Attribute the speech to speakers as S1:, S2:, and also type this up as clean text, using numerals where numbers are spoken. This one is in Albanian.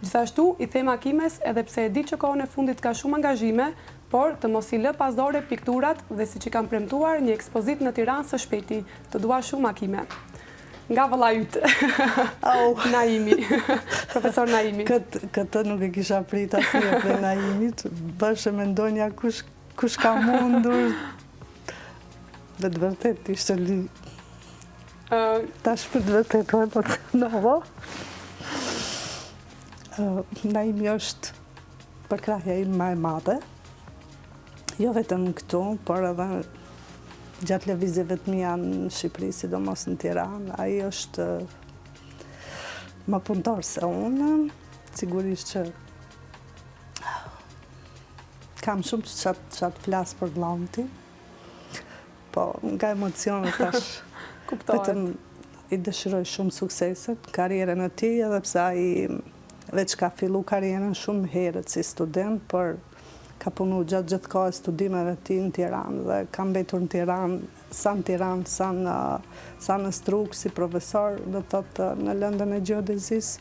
S1: Gjithashtu, i them Akimes edhe pse e di që kohën e fundit ka shumë angazhime, por të mos i lë pas dore pikturat dhe siç i kam premtuar një ekspozitë në Tiranë së shpejti. Të dua shumë Akime. Nga vëlla yt. Naimi. Profesor Naimi.
S2: Këtë nuk e kisha prit asnjë për Naimit. Bashkë me ndonja kush ka mundur. Dhe të vërtet ishte tash për të vërtetuar po novo. Naimi është përkrahja im më e madhe. Jo vetëm këtu, por edhe gjatë lëvizjeve të mia në Shqipëri, sidomos në Tiranë, ai është më punëtor se unë. Sigurisht që kam shumë çat flas për vllaun tim. Po, nga emocionet tash vetëm i dëshiroj shumë suksese në karrierën e tij, edhe pse ai veç ka fillu karrierën shumë herët si student, por ka punu gjatë gjithë kohës studimeve të tij në Tiranë dhe ka mbetur në Tiranë, sa në Struk si profesor, do të thotë në lëndën e gjeodezisë.